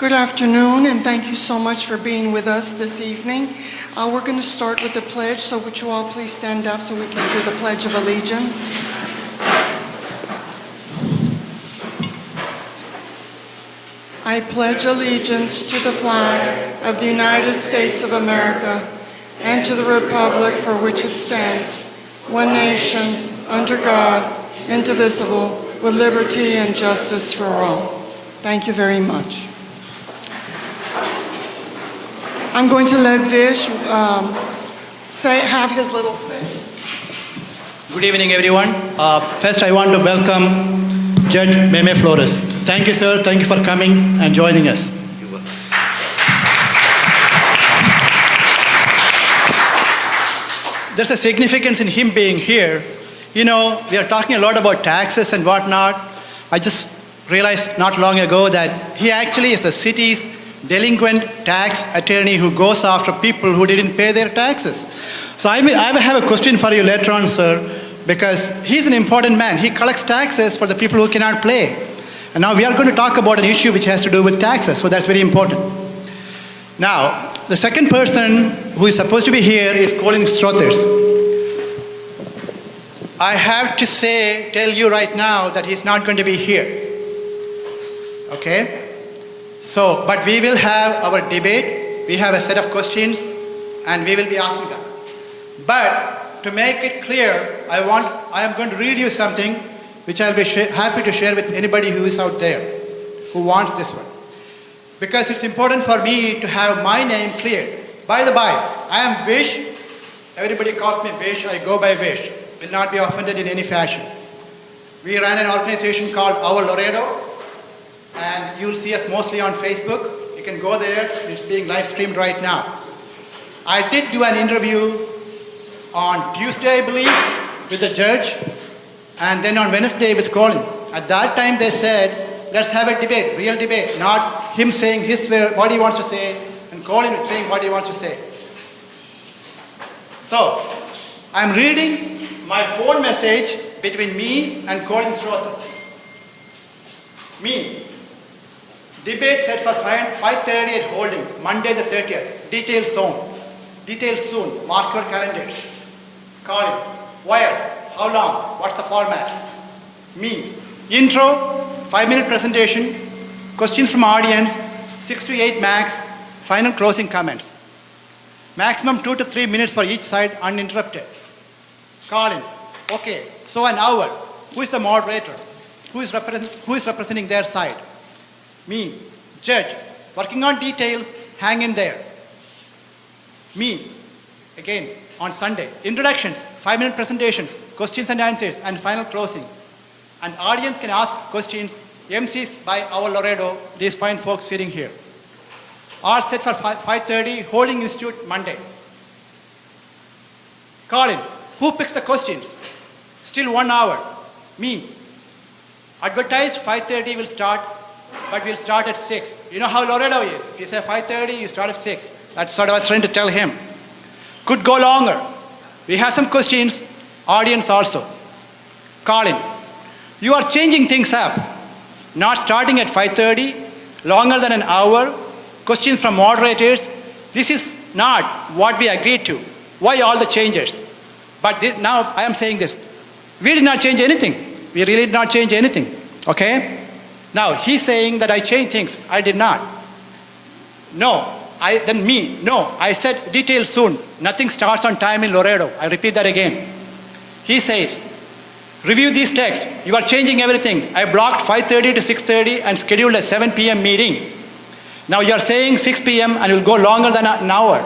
Good afternoon, and thank you so much for being with us this evening. We're going to start with the pledge, so would you all please stand up so we can do the Pledge of Allegiance. I pledge allegiance to the flag of the United States of America and to the republic for which it stands, one nation, under God, indivisible, with liberty and justice for all. Thank you very much. I'm going to let Vish have his little say. Good evening, everyone. First, I want to welcome Judge Meme Flores. Thank you, sir. Thank you for coming and joining us. There's a significance in him being here. You know, we are talking a lot about taxes and whatnot. I just realized not long ago that he actually is the city's delinquent tax attorney who goes after people who didn't pay their taxes. So I have a question for you later on, sir, because he's an important man. He collects taxes for the people who cannot pay. And now we are going to talk about an issue which has to do with taxes, so that's very important. Now, the second person who is supposed to be here is Colin Strothers. I have to tell you right now that he's not going to be here. Okay? So, but we will have our debate. We have a set of questions and we will be asking them. But to make it clear, I am going to read you something which I'll be happy to share with anybody who is out there who wants this one. Because it's important for me to have my name cleared. By the by, I am Vish. Everybody calls me Vish. I go by Vish. Will not be offended in any fashion. We ran an organization called Our Laredo. And you'll see us mostly on Facebook. You can go there. It's being live streamed right now. I did do an interview on Tuesday, I believe, with the judge, and then on Wednesday with Colin. At that time they said, let's have a debate, real debate, not him saying what he wants to say and Colin saying what he wants to say. So, I'm reading my phone message between me and Colin Strother. Me. Debate set for 5:30 at Holding, Monday the 30th. Details soon. Mark your calendars. Call him. Where? How long? What's the format? Me. Intro, 5-minute presentation, questions from audience, 6 to 8 max, final closing comments. Maximum 2 to 3 minutes for each side, uninterrupted. Call him. Okay, so an hour. Who is the moderator? Who is representing their side? Me. Judge. Working on details, hang in there. Me. Again, on Sunday. Introductions, 5-minute presentations, questions and answers, and final closing. And audience can ask questions, MCs by Our Laredo, these fine folks sitting here. All set for 5:30, Holding Institute, Monday. Colin. Who picks the questions? Still 1 hour. Me. Advertised 5:30 will start, but we'll start at 6. You know how Laredo is. If you say 5:30, you start at 6. That's what I was trying to tell him. Could go longer. We have some questions, audience also. Colin, you are changing things up. Not starting at 5:30, longer than an hour, questions from moderators. This is not what we agreed to. Why all the changes? But now I am saying this. We did not change anything. We really did not change anything. Okay? Now, he's saying that I changed things. I did not. No. I said details soon. Nothing starts on time in Laredo. I repeat that again. He says, review these texts. You are changing everything. I blocked 5:30 to 6:30 and scheduled a 7 p.m. meeting. Now you are saying 6 p.m. and it will go longer than an hour.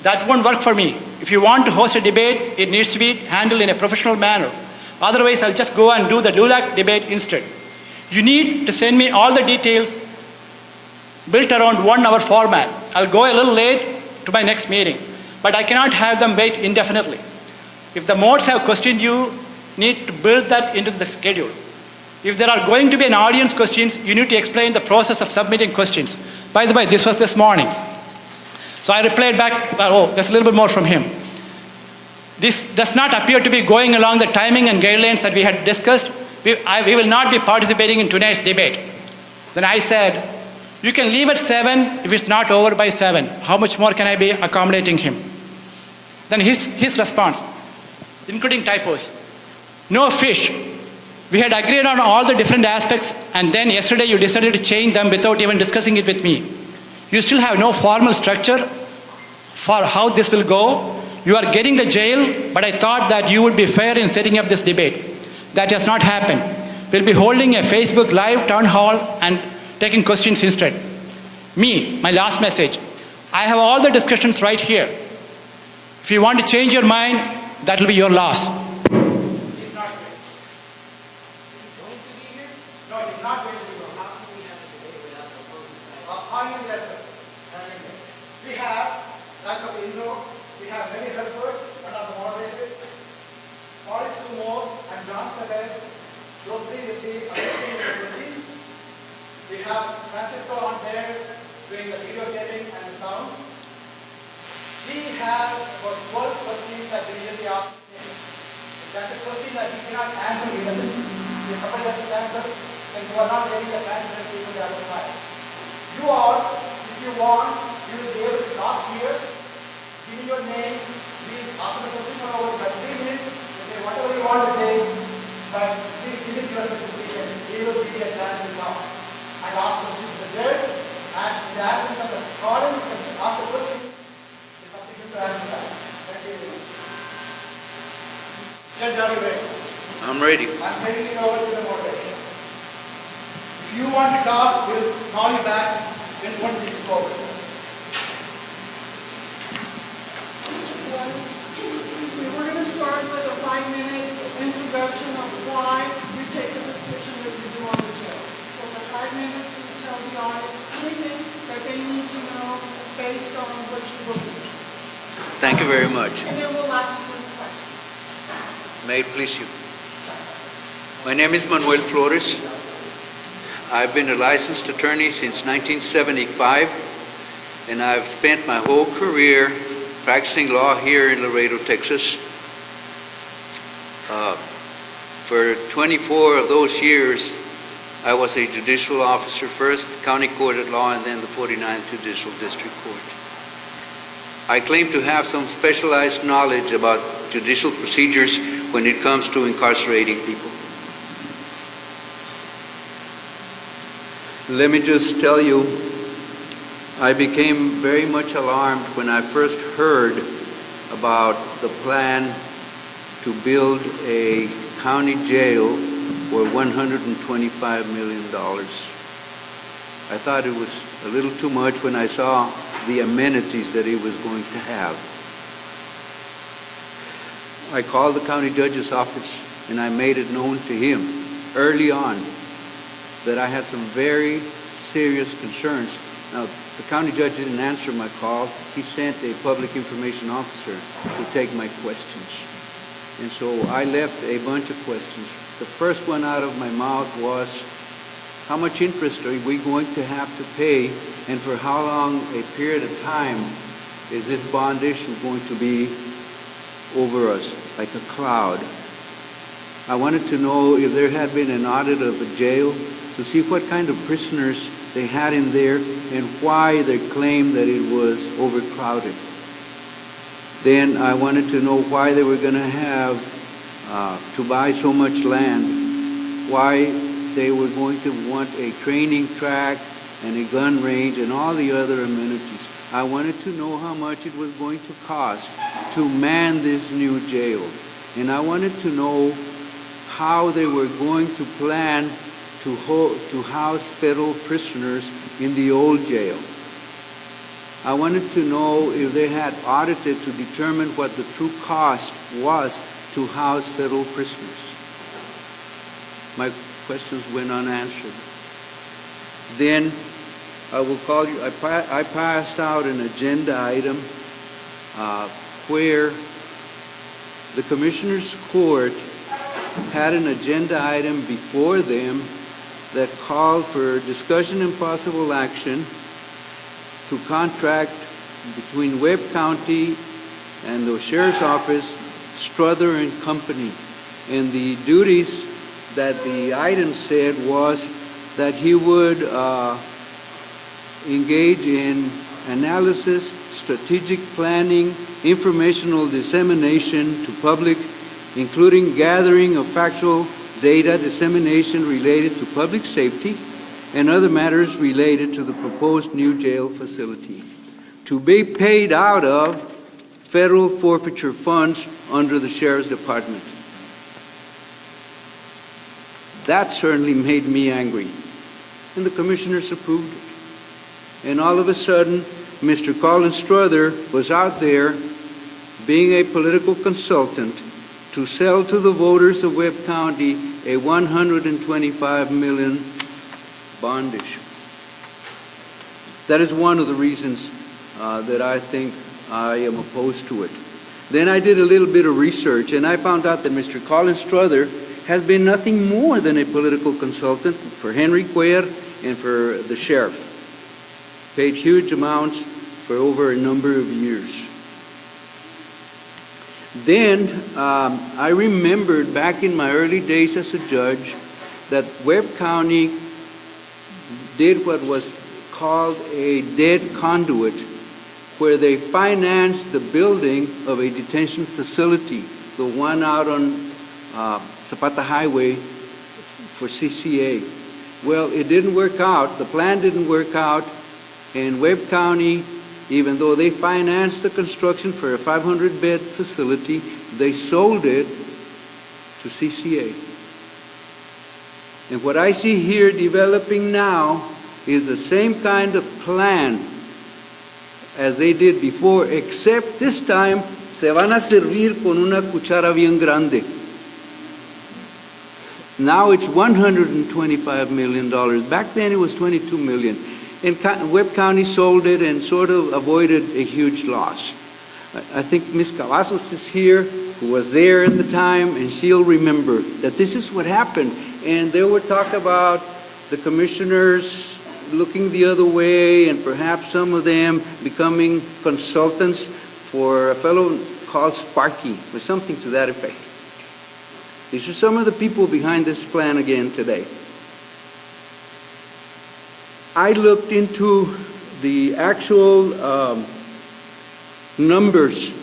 That won't work for me. If you want to host a debate, it needs to be handled in a professional manner. Otherwise, I'll just go and do the LULAC debate instead. You need to send me all the details built around 1 hour format. I'll go a little late to my next meeting, but I cannot have them wait indefinitely. If the mods have questioned you, need to build that into the schedule. If there are going to be an audience questions, you need to explain the process of submitting questions. By the way, this was this morning. So I replied back, there's a little bit more from him. This does not appear to be going along the timing and guidelines that we had discussed. We will not be participating in tonight's debate. Then I said, You can leave at 7 if it's not over by 7. How much more can I be accommodating him? Then his response, including typos. No fish. We had agreed on all the different aspects, and then yesterday you decided to change them without even discussing it with me. You still have no formal structure for how this will go. You are getting the jail, but I thought that you would be fair in setting up this debate. That has not happened. We'll be holding a Facebook Live town hall and taking questions instead. Me, my last message. I have all the discussions right here. If you want to change your mind, that will be your loss. He's not here. Is he going to be here? No, he's not going to be here. How can we have a debate without the opposing side? Hanging there, sir. Hanging there. We have, like of Indo, we have many helpers, one of the moderators, Forrest Sumo and John Sabet. Those three will be assisting in the routine. We have Francisco on there doing the videotaping and the sound. We have about 12 questions that we really ask him. If that's a question that he cannot answer, he doesn't. If somebody doesn't answer, then you are not getting the transparent people the other side. You all, if you want, you will be able to talk here, give me your name, please ask the question for over 3 minutes, you say whatever you want to say, but please give it to us to speak. He will give you a chance to talk. And ask questions to the judge, and in the absence of the foreign, you can ask the question. It's up to you to answer that. Thank you very much. Judge, are you ready? I'm ready. I'm handing it over to the moderator. If you want to talk, we'll call you back when this is over. We're going to start with a 5-minute introduction of why you take the decision that you do on the jail. So for 5 minutes, you tell the audience anything that they need to know based on what you believe. Thank you very much. And then we'll ask you questions. May it please you. My name is Manuel Flores. I've been a licensed attorney since 1975, and I've spent my whole career practicing law here in Laredo, Texas. For 24 of those years, I was a judicial officer, first county court at law and then the 49th Judicial District Court. I claim to have some specialized knowledge about judicial procedures when it comes to incarcerating people. Let me just tell you, I became very much alarmed when I first heard about the plan to build a county jail for $125 million. I thought it was a little too much when I saw the amenities that it was going to have. I called the county judge's office and I made it known to him early on that I had some very serious concerns. Now, the county judge didn't answer my call. He sent a public information officer to take my questions. And so I left a bunch of questions. The first one out of my mouth was, how much interest are we going to have to pay, and for how long a period of time is this bond issue going to be over us, like a cloud? I wanted to know if there had been an audit of the jail to see what kind of prisoners they had in there and why they claimed that it was overcrowded. Then I wanted to know why they were going to have to buy so much land, why they were going to want a training track and a gun range and all the other amenities. I wanted to know how much it was going to cost to man this new jail. And I wanted to know how they were going to plan to house federal prisoners in the old jail. I wanted to know if they had audited to determine what the true cost was to house federal prisoners. My questions went unanswered. Then I will call you, I passed out an agenda item where the Commissioner's Court had an agenda item before them that called for discussion and possible action to contract between Webb County and the Sheriff's Office, Struther and Company. And the duties that the item said was that he would engage in analysis, strategic planning, informational dissemination to public, including gathering of factual data, dissemination related to public safety, and other matters related to the proposed new jail facility, to be paid out of federal forfeiture funds under the Sheriff's Department. That certainly made me angry, and the commissioners approved it. And all of a sudden, Mr. Colin Strother was out there being a political consultant to sell to the voters of Webb County a $125 million bond issue. That is one of the reasons that I think I am opposed to it. Then I did a little bit of research, and I found out that Mr. Colin Strother has been nothing more than a political consultant for Henry Cuellar and for the sheriff. Paid huge amounts for over a number of years. Then I remembered back in my early days as a judge that Webb County did what was called a dead conduit, where they financed the building of a detention facility, the one out on Zapata Highway for CCA. Well, it didn't work out. The plan didn't work out. And Webb County, even though they financed the construction for a 500-bed facility, they sold it to CCA. And what I see here developing now is the same kind of plan as they did before, except this time se van a servir con una cuchara bien grande. Now it's $125 million. Back then it was $22 million. And Webb County sold it and sort of avoided a huge loss. I think Ms. Cavazos is here, who was there at the time, and she'll remember that this is what happened. And there were talk about the commissioners looking the other way, and perhaps some of them becoming consultants for a fellow called Sparky, or something to that effect. These are some of the people behind this plan again today. I looked into the actual numbers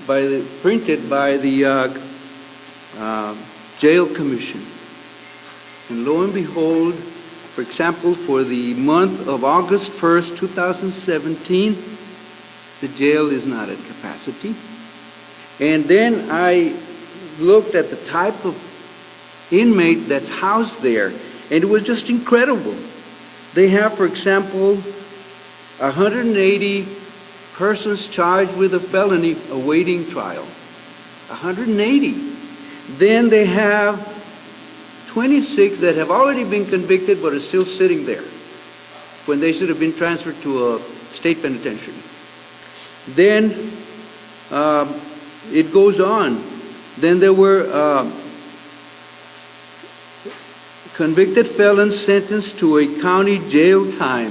printed by the Jail Commission. And lo and behold, for example, for the month of August 1st, 2017, the jail is not at capacity. And then I looked at the type of inmate that's housed there, and it was just incredible. They have, for example, 180 persons charged with a felony awaiting trial. 180. Then they have 26 that have already been convicted but are still sitting there when they should have been transferred to a state penitentiary. Then it goes on. Then there were convicted felons sentenced to a county jail time,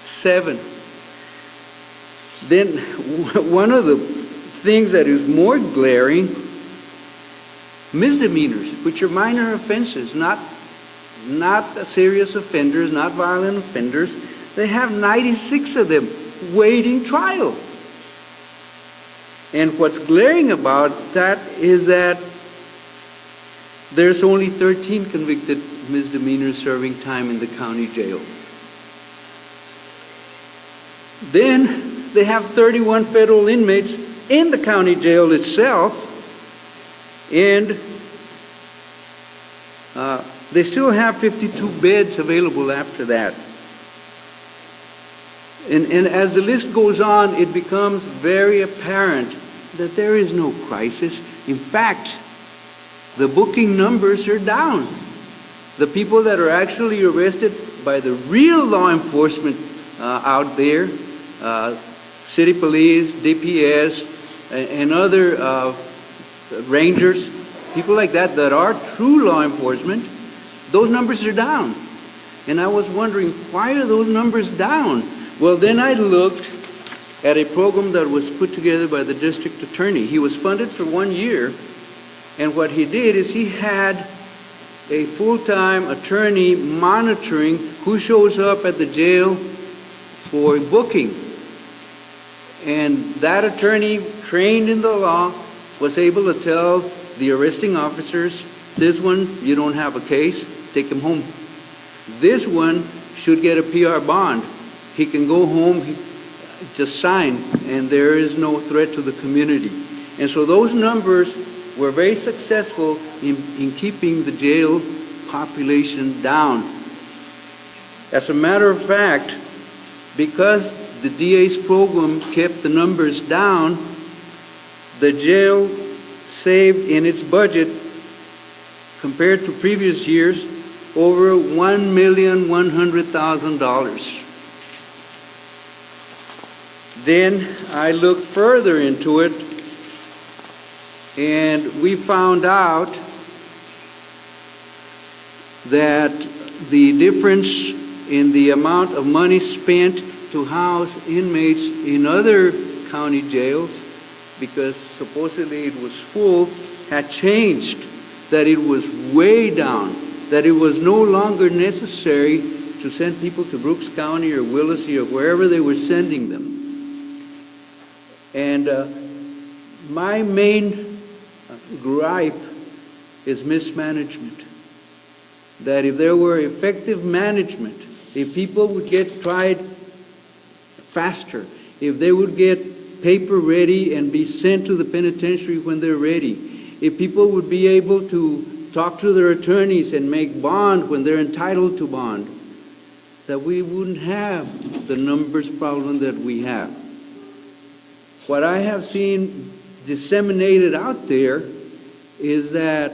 7. Then one of the things that is more glaring, misdemeanors, which are minor offenses, not serious offenders, not violent offenders. They have 96 of them waiting trial. And what's glaring about that is that there's only 13 convicted misdemeanors serving time in the county jail. Then they have 31 federal inmates in the county jail itself, and they still have 52 beds available after that. And as the list goes on, it becomes very apparent that there is no crisis. In fact, the booking numbers are down. The people that are actually arrested by the real law enforcement out there, city police, DPS, and other rangers, people like that are true law enforcement, those numbers are down. And I was wondering, why are those numbers down? Well, then I looked at a program that was put together by the district attorney. He was funded for 1 year, and what he did is he had a full-time attorney monitoring who shows up at the jail for booking. And that attorney, trained in the law, was able to tell the arresting officers, this one, you don't have a case, take him home. This one should get a PR bond. He can go home, just sign, and there is no threat to the community. And so those numbers were very successful in keeping the jail population down. As a matter of fact, because the DA's program kept the numbers down, the jail saved in its budget, compared to previous years, over $1,100,000. Then I looked further into it, and we found out that the difference in the amount of money spent to house inmates in other county jails, because supposedly it was full, had changed, that it was way down, that it was no longer necessary to send people to Brooks County or Willacy or wherever they were sending them. And my main gripe is mismanagement. That if there were effective management, if people would get tried faster, if they would get paper ready and be sent to the penitentiary when they're ready, if people would be able to talk to their attorneys and make bond when they're entitled to bond, that we wouldn't have the numbers problem that we have. What I have seen disseminated out there is that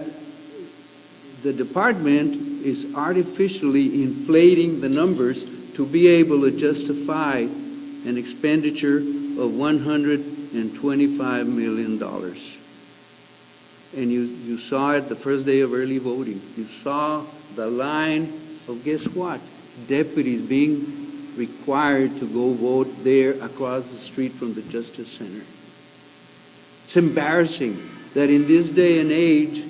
the department is artificially inflating the numbers to be able to justify an expenditure of $125 million. And you saw it the first day of early voting. You saw the line of, guess what? Deputies being required to go vote there across the street from the Justice Center. It's embarrassing that in this day and age,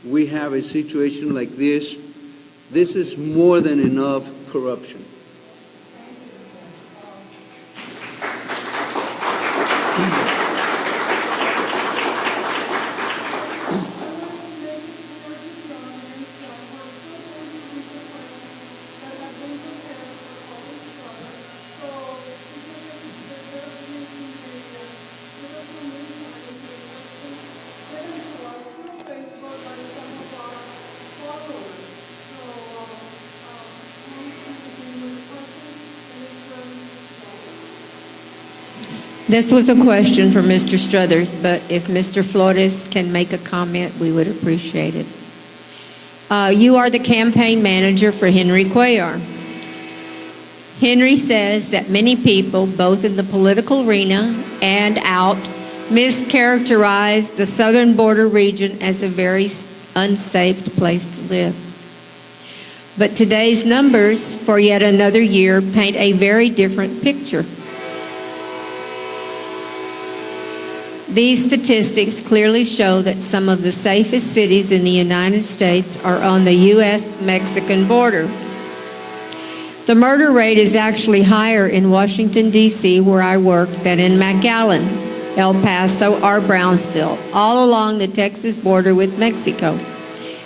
we have a situation like this. This is more than enough corruption. This was a question for Mr. Struthers, but if Mr. Flores can make a comment, we would appreciate it. You are the campaign manager for Henry Cuellar. Henry says that many people, both in the political arena and out, mischaracterize the southern border region as a very unsafe place to live. But today's numbers for yet another year paint a very different picture. These statistics clearly show that some of the safest cities in the United States are on the U.S.-Mexican border. The murder rate is actually higher in Washington, D.C., where I work, than in McAllen, El Paso, or Brownsville, all along the Texas border with Mexico.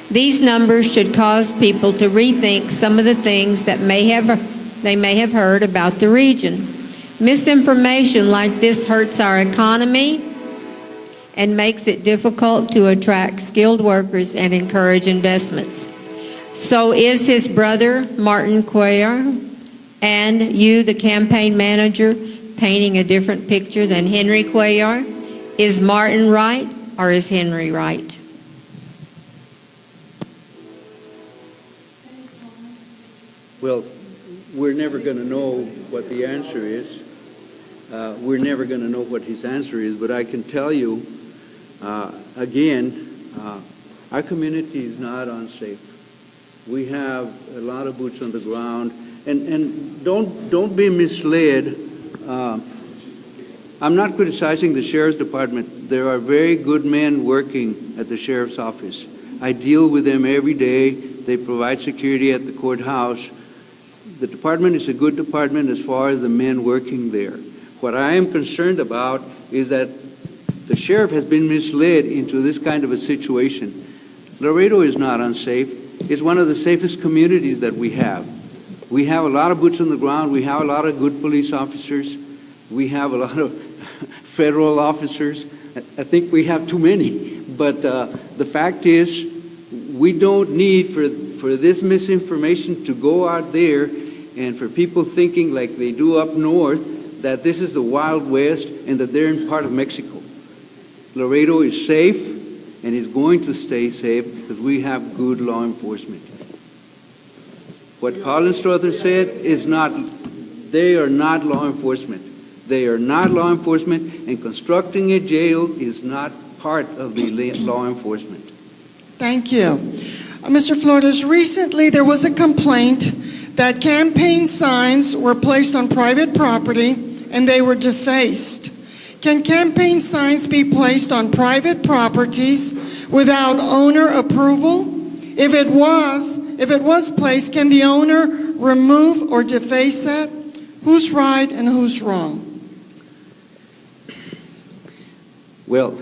These numbers should cause people to rethink some of the things that they may have heard about the region. Misinformation like this hurts our economy and makes it difficult to attract skilled workers and encourage investments. So is his brother, Martin Cuellar, and you, the campaign manager, painting a different picture than Henry Cuellar? Is Martin right, or is Henry right? Well, we're never going to know what the answer is. We're never going to know what his answer is, but I can tell you, again, our community is not unsafe. We have a lot of boots on the ground, and don't be misled. I'm not criticizing the Sheriff's Department. There are very good men working at the Sheriff's Office. I deal with them every day. They provide security at the courthouse. the department is a good department as far as the men working there. What I am concerned about is that the sheriff has been misled into this kind of a situation. Laredo is not unsafe. It's one of the safest communities that we have. We have a lot of boots on the ground. We have a lot of good police officers. We have a lot of federal officers. I think we have too many. But the fact is, we don't need for this misinformation to go out there and for people thinking like they do up north that this is the Wild West and that they're in part of Mexico. Laredo is safe and is going to stay safe because we have good law enforcement. What Paul and Strother said is not, they are not law enforcement. They are not law enforcement, and constructing a jail is not part of the law enforcement. Thank you. Mr. Flores, recently there was a complaint that campaign signs were placed on private property and they were defaced. Can campaign signs be placed on private properties without owner approval? If it was placed, can the owner remove or deface it? Who's right and who's wrong? Well,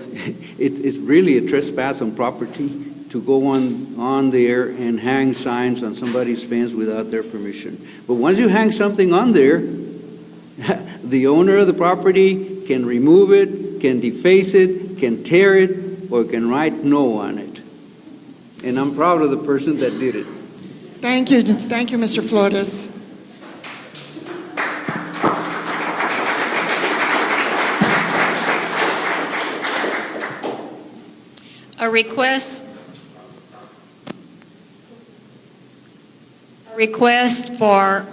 it's really a trespass on property to go on there and hang signs on somebody's fence without their permission. But once you hang something on there, the owner of the property can remove it, can deface it, can tear it, or can write no on it. And I'm proud of the person that did it. Thank you, Mr. Flores. A request for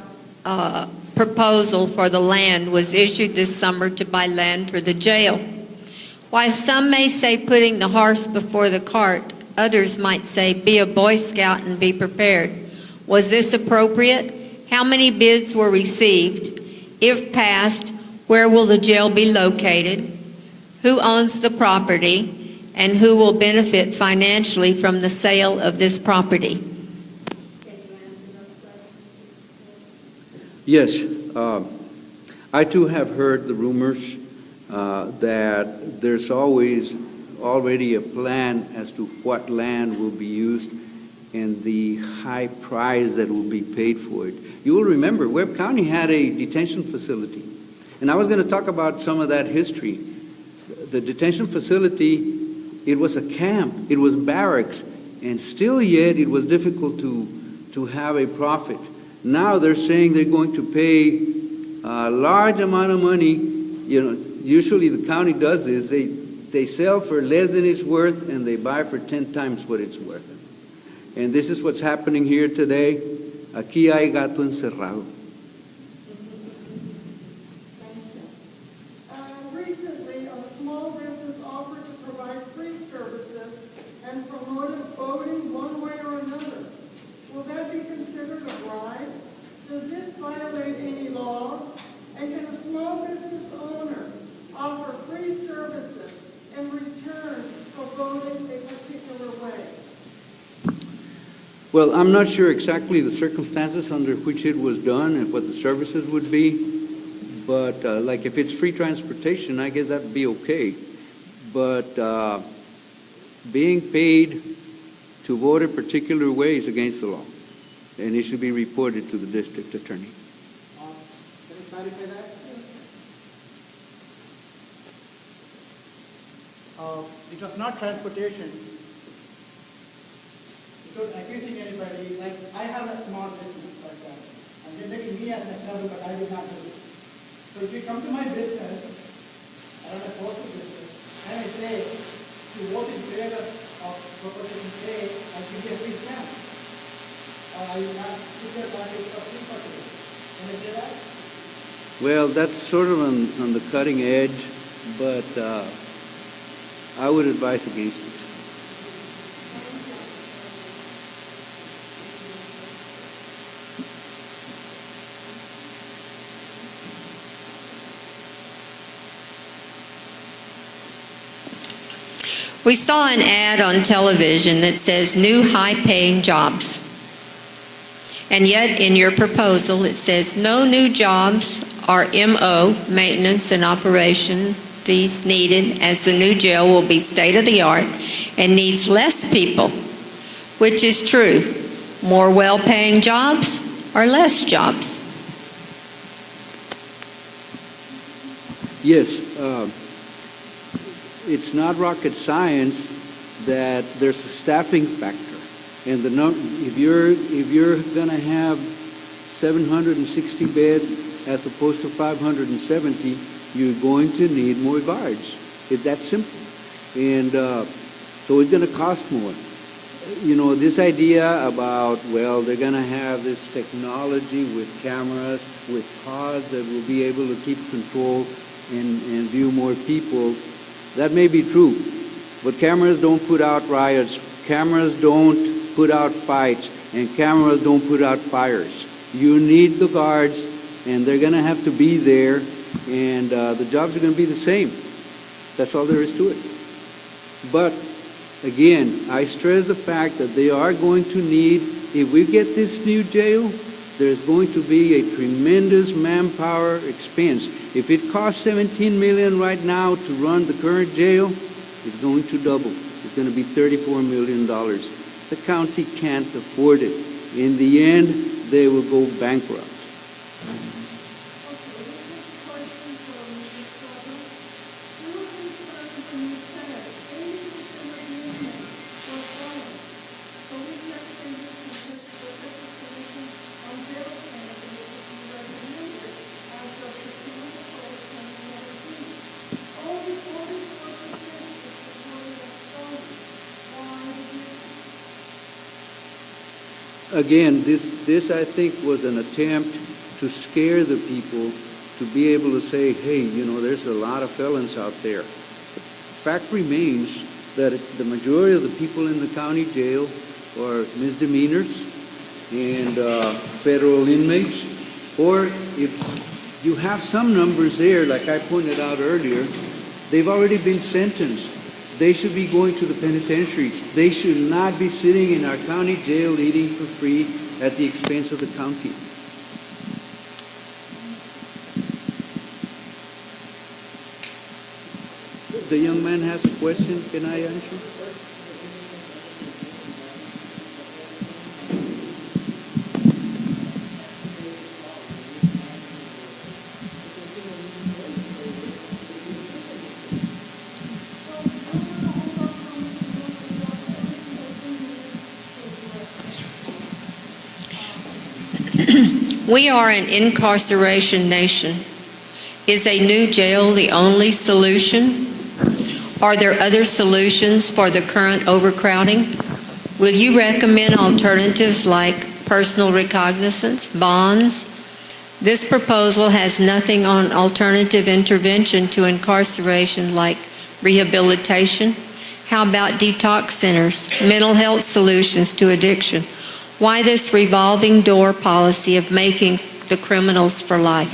proposal for the land was issued this summer to buy land for the jail. While some may say putting the horse before the cart, others might say be a Boy Scout and be prepared. Was this appropriate? How many bids were received? If passed, where will the jail be located? Who owns the property? And who will benefit financially from the sale of this property? Yes, I too have heard the rumors that there's always already a plan as to what land will be used and the high price that will be paid for it. You will remember Webb County had a detention facility, and I was going to talk about some of that history. The detention facility, it was a camp, it was barracks, and still yet it was difficult to have a profit. Now they're saying they're going to pay a large amount of money. You know, usually the county does this. They sell for less than it's worth and they buy for 10 times what it's worth. And this is what's happening here today. Aquí hay gato encerrado. Recently, a small business offered to provide free services and promoted voting one way or another. Will that be considered a bribe? Does this violate any laws? And can a small business owner offer free services in return for voting a particular way? Well, I'm not sure exactly the circumstances under which it was done and what the services would be, but like if it's free transportation, I guess that'd be okay. But being paid to vote a particular way is against the law, and it should be reported to the district attorney. Can you clarify that? It was not transportation. Without accusing anybody, like I have a small business like that, and they're making me as an example, but I will not do it. So if you come to my business, I run a postal business, and I say, you vote in favor of proposition A, I'll give you a free stamp. Or I will not put your package for free purchase. Can I say that? Well, that's sort of on the cutting edge, but I would advise against it. We saw an ad on television that says new high-paying jobs. And yet, in your proposal, it says no new jobs are MO, maintenance and operation fees needed, as the new jail will be state-of-the-art and needs less people, which is true. More well-paying jobs or less jobs? Yes, it's not rocket science that there's a staffing factor. And if you're going to have 760 beds as opposed to 570, you're going to need more guards. It's that simple. And so it's going to cost more. You know, this idea about, well, they're going to have this technology with cameras, with pods that will be able to keep control and view more people, that may be true. But cameras don't put out riots. Cameras don't put out fights. And cameras don't put out fires. You need the guards, and they're going to have to be there, and the jobs are going to be the same. That's all there is to it. But again, I stress the fact that they are going to need, if we get this new jail, there's going to be a tremendous manpower expense. If it costs $17 million right now to run the current jail, it's going to double. It's going to be $34 million. The county can't afford it. In the end, they will go bankrupt. Again, this I think was an attempt to scare the people, to be able to say, hey, you know, there's a lot of felons out there. The fact remains that the majority of the people in the county jail are misdemeanors and federal inmates, or if you have some numbers there, like I pointed out earlier, they've already been sentenced. They should be going to the penitentiary. They should not be sitting in our county jail eating for free at the expense of the county. The young man has a question. Can I answer? We are an incarceration nation. Is a new jail the only solution? Are there other solutions for the current overcrowding? Will you recommend alternatives like personal recognizance, bonds? This proposal has nothing on alternative intervention to incarceration like rehabilitation. How about detox centers, mental health solutions to addiction? Why this revolving door policy of making the criminals for life?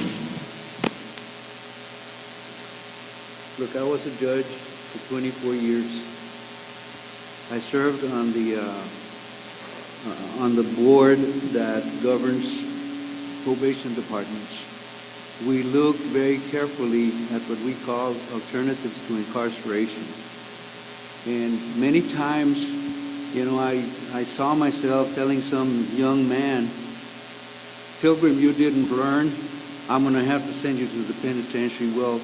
Look, I was a judge for 24 years. I served on the board that governs probation departments. We look very carefully at what we call alternatives to incarceration. And many times, you know, I saw myself telling some young man, Pilgrim, you didn't learn. I'm going to have to send you to the penitentiary. Well,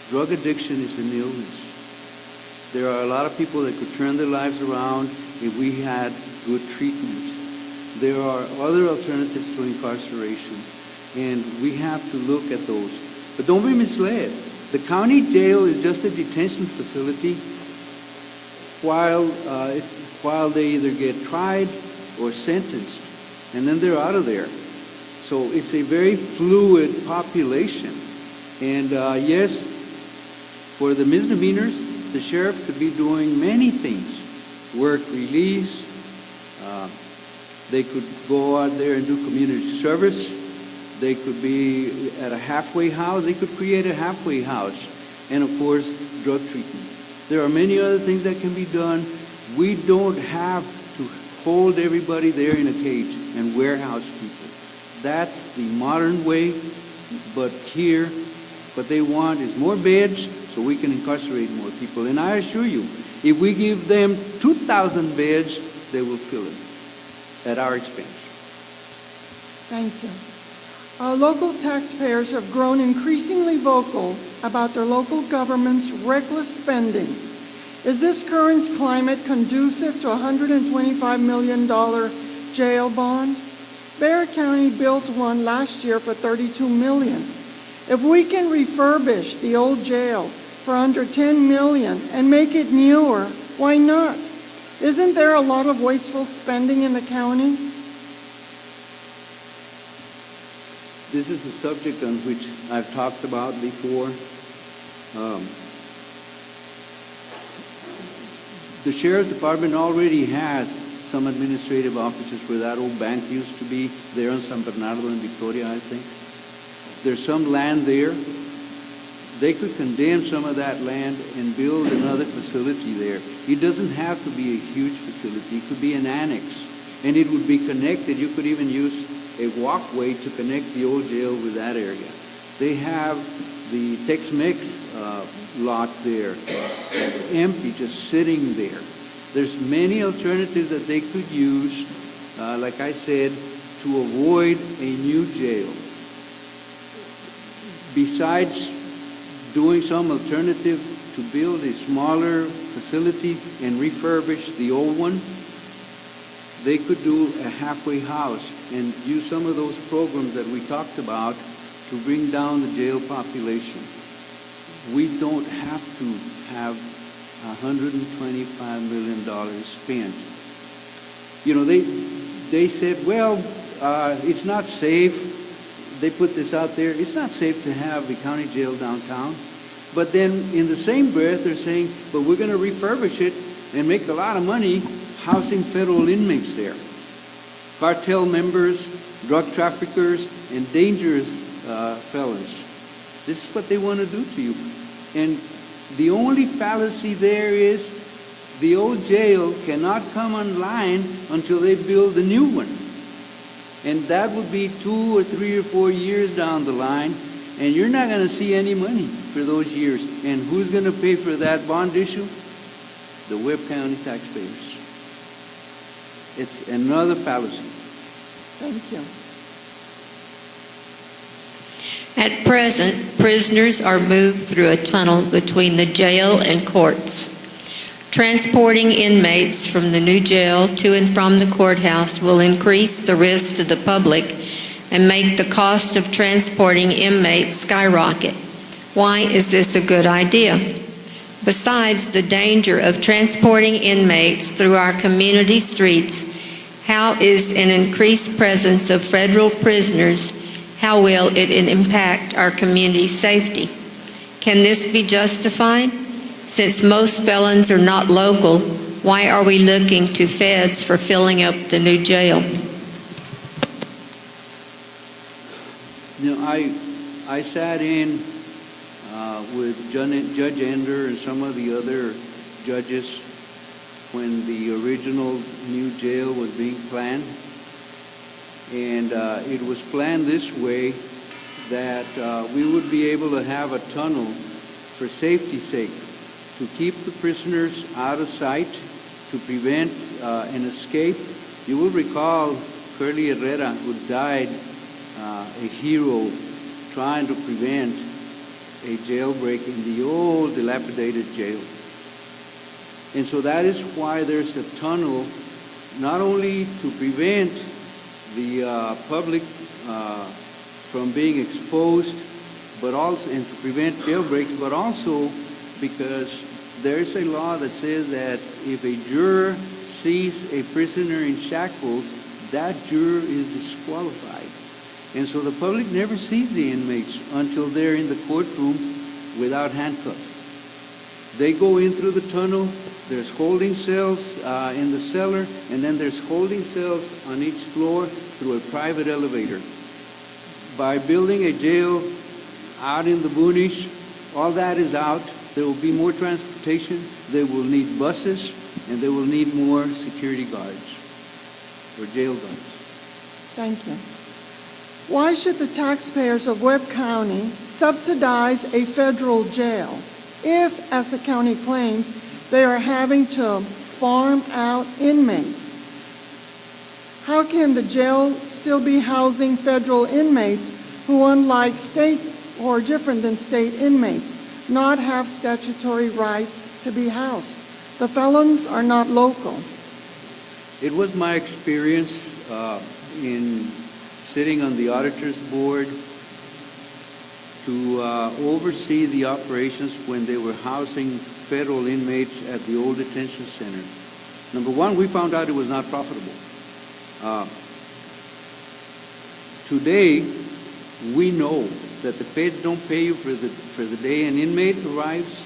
drug addiction is an illness. There are a lot of people that could turn their lives around if we had good treatment. There are other alternatives to incarceration, and we have to look at those. But don't be misled. The county jail is just a detention facility while they either get tried or sentenced, and then they're out of there. So it's a very fluid population. And yes, for the misdemeanors, the sheriff could be doing many things. Work release, they could go out there and do community service. They could be at a halfway house. They could create a halfway house. And of course, drug treatment. There are many other things that can be done. We don't have to hold everybody there in a cage and warehouse people. That's the modern way, but here, what they want is more beds so we can incarcerate more people. And I assure you, if we give them 2,000 beds, they will fill it at our expense. Thank you. Local taxpayers have grown increasingly vocal about their local government's reckless spending. Is this current climate conducive to a $125 million jail bond? Bexar County built one last year for $32 million. If we can refurbish the old jail for under $10 million and make it newer, why not? Isn't there a lot of wasteful spending in the county? This is a subject on which I've talked about before. The Sheriff's Department already has some administrative offices where that old bank used to be, there on San Bernardo and Victoria, I think. There's some land there. They could condemn some of that land and build another facility there. It doesn't have to be a huge facility. It could be an annex, and it would be connected. You could even use a walkway to connect the old jail with that area. They have the Tex-Mex lot there. It's empty, just sitting there. There's many alternatives that they could use, like I said, to avoid a new jail. Besides doing some alternative to build a smaller facility and refurbish the old one, they could do a halfway house and use some of those programs that we talked about to bring down the jail population. We don't have to have $125 million spent. You know, they said, well, it's not safe. They put this out there. It's not safe to have a county jail downtown. But then in the same breath, they're saying, but we're going to refurbish it and make a lot of money housing federal inmates there. Cartel members, drug traffickers, and dangerous felons. This is what they want to do to you. And the only fallacy there is the old jail cannot come online until they build a new one. And that would be 2 or 3 or 4 years down the line, and you're not going to see any money for those years. And who's going to pay for that bond issue? The Webb County taxpayers. It's another fallacy. Thank you. At present, prisoners are moved through a tunnel between the jail and courts. Transporting inmates from the new jail to and from the courthouse will increase the risk to the public and make the cost of transporting inmates skyrocket. Why is this a good idea? Besides the danger of transporting inmates through our community streets, how is an increased presence of federal prisoners, how will it impact our community safety? Can this be justified? Since most felons are not local, why are we looking to feds for filling up the new jail? You know, I sat in with Judge Ender and some of the other judges when the original new jail was being planned. And it was planned this way that we would be able to have a tunnel for safety's sake, to keep the prisoners out of sight, to prevent an escape. You will recall Curly Herrera, who died a hero trying to prevent a jailbreak in the old dilapidated jail. And so that is why there's a tunnel, not only to prevent the public from being exposed, but also, and to prevent jailbreaks, but also because there's a law that says that if a juror sees a prisoner in shackles, that juror is disqualified. And so the public never sees the inmates until they're in the courtroom without handcuffs. They go in through the tunnel, there's holding cells in the cellar, and then there's holding cells on each floor through a private elevator. By building a jail out in the boonies, all that is out. There will be more transportation, they will need buses, and they will need more security guards. or jail guns. Thank you. Why should the taxpayers of Webb County subsidize a federal jail if, as the county claims, they are having to farm out inmates? How can the jail still be housing federal inmates who, unlike state or different than state inmates, not have statutory rights to be housed? The felons are not local. It was my experience in sitting on the auditor's board to oversee the operations when they were housing federal inmates at the old detention center. Number one, we found out it was not profitable. Today, we know that the feds don't pay you for the day an inmate arrives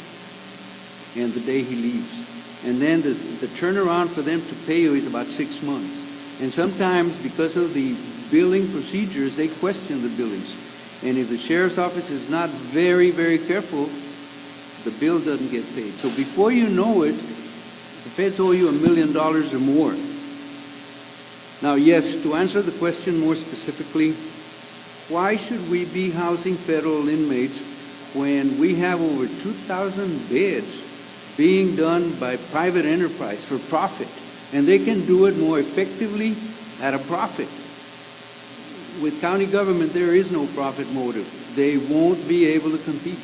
and the day he leaves. And then the turnaround for them to pay you is about 6 months. And sometimes, because of the billing procedures, they question the billings. And if the sheriff's office is not very, very careful, the bill doesn't get paid. So before you know it, the feds owe you $1 million or more. Now, yes, to answer the question more specifically, why should we be housing federal inmates when we have over 2,000 beds being done by private enterprise for profit, and they can do it more effectively at a profit? With county government, there is no profit motive. They won't be able to compete.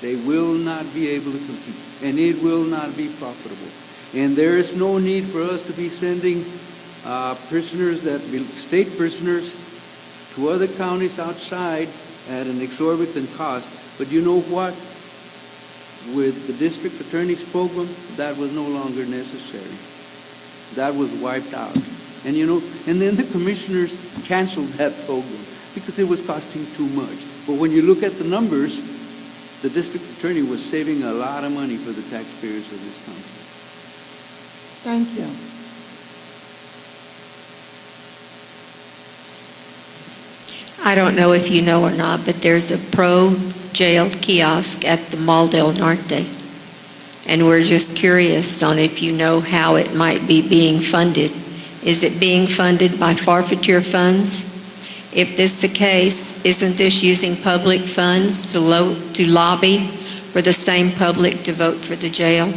They will not be able to compete, and it will not be profitable. And there is no need for us to be sending state prisoners to other counties outside at an exorbitant cost. But you know what? With the district attorney's program, that was no longer necessary. That was wiped out. And then the commissioners canceled that program because it was costing too much. But when you look at the numbers, the district attorney was saving a lot of money for the taxpayers of this county. Thank you. I don't know if you know or not, but there's a pro-jail kiosk at the Mall del Norte. And we're just curious on if you know how it might be being funded. Is it being funded by forfeiture funds? If this is the case, isn't this using public funds to lobby for the same public to vote for the jail?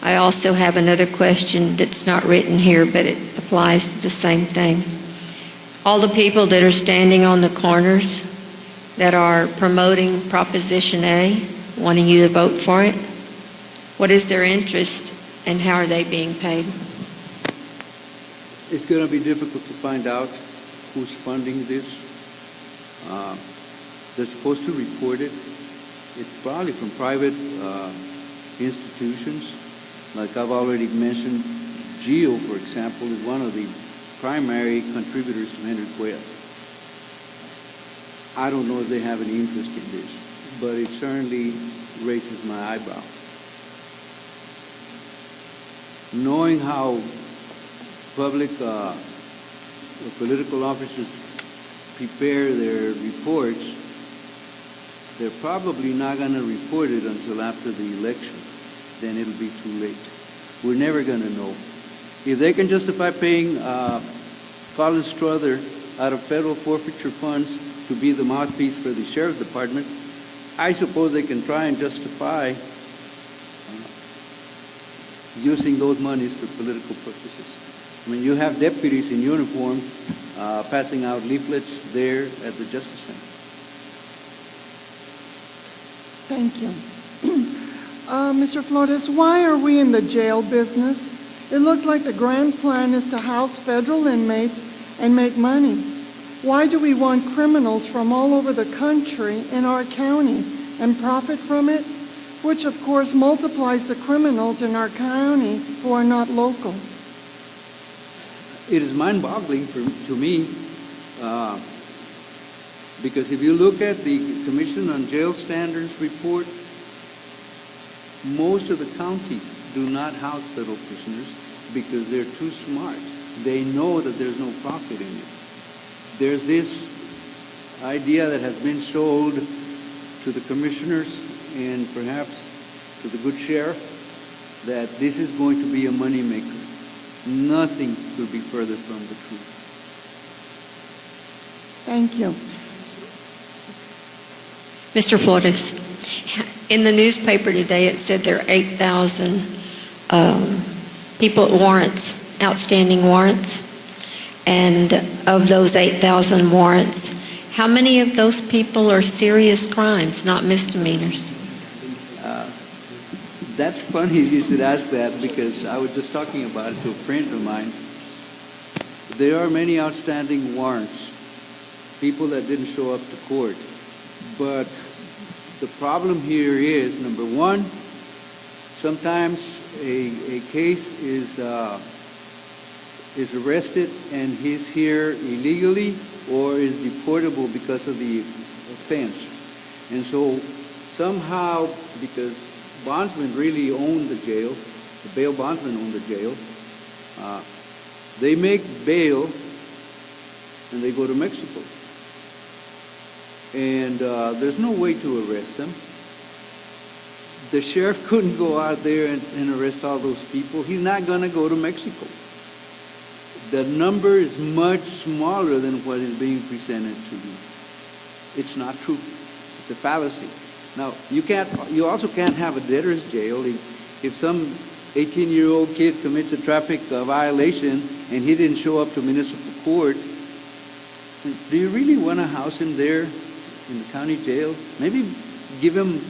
I also have another question that's not written here, but it applies to the same thing. All the people that are standing on the corners that are promoting Proposition A, wanting you to vote for it, what is their interest and how are they being paid? It's going to be difficult to find out who's funding this. They're supposed to report it. It's probably from private institutions. Like I've already mentioned, GEO, for example, is one of the primary contributors to Henry Cuellar. I don't know if they have any interest in this, but it certainly raises my eyebrow. Knowing how public political officers prepare their reports, they're probably not going to report it until after the election. Then it'll be too late. We're never going to know. If they can justify paying Colin Strother out of federal forfeiture funds to be the mouthpiece for the sheriff's department, I suppose they can try and justify using those monies for political purposes. I mean, you have deputies in uniform passing out leaflets there at the Justice Center. Thank you. Mr. Flores, why are we in the jail business? It looks like the grand plan is to house federal inmates and make money. Why do we want criminals from all over the country in our county and profit from it? Which, of course, multiplies the criminals in our county who are not local. It is mind-boggling to me because if you look at the Commission on Jail Standards report, most of the counties do not house federal prisoners because they're too smart. They know that there's no profit in it. There's this idea that has been sold to the commissioners and perhaps to the good sheriff that this is going to be a moneymaker. Nothing could be further from the truth. Thank you. Mr. Flores, in the newspaper today, it said there are 8,000 people, warrants, outstanding warrants. And of those 8,000 warrants, how many of those people are serious crimes, not misdemeanors? That's funny you should ask that, because I was just talking about it to a friend of mine. There are many outstanding warrants, people that didn't show up to court. But the problem here is, number one, sometimes a case is arrested and he's here illegally or is deportable because of the offense. And so somehow, because bondsmen really own the jail, the bail bondsmen own the jail, they make bail and they go to Mexico. And there's no way to arrest them. The sheriff couldn't go out there and arrest all those people. He's not going to go to Mexico. The number is much smaller than what is being presented to you. It's not true. It's a fallacy. Now, you also can't have a debtor's jail. If some 18-year-old kid commits a traffic violation and he didn't show up to municipal court, do you really want to house him there in the county jail? Maybe give him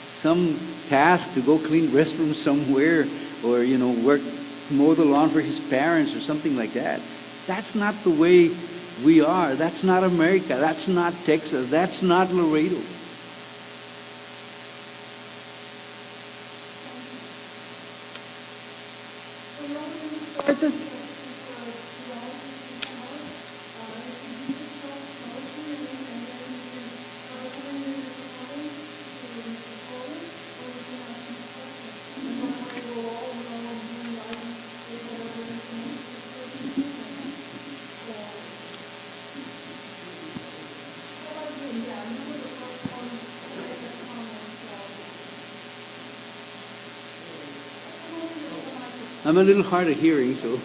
some task to go clean restrooms somewhere, or mow the lawn for his parents or something like that. That's not the way we are. That's not America. That's not Texas. That's not Laredo. Start this. I'm a little hard of hearing, so.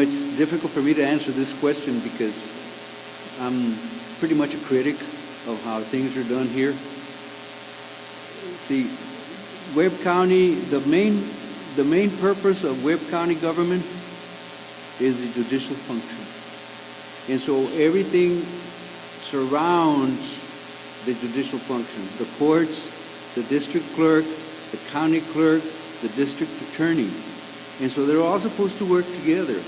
It's difficult for me to answer this question because I'm pretty much a critic of how things are done here. See, Webb County, the main purpose of Webb County government is the judicial function. And so everything surrounds the judicial function. The courts, the district clerk, the county clerk, the district attorney. And so they're all supposed to work together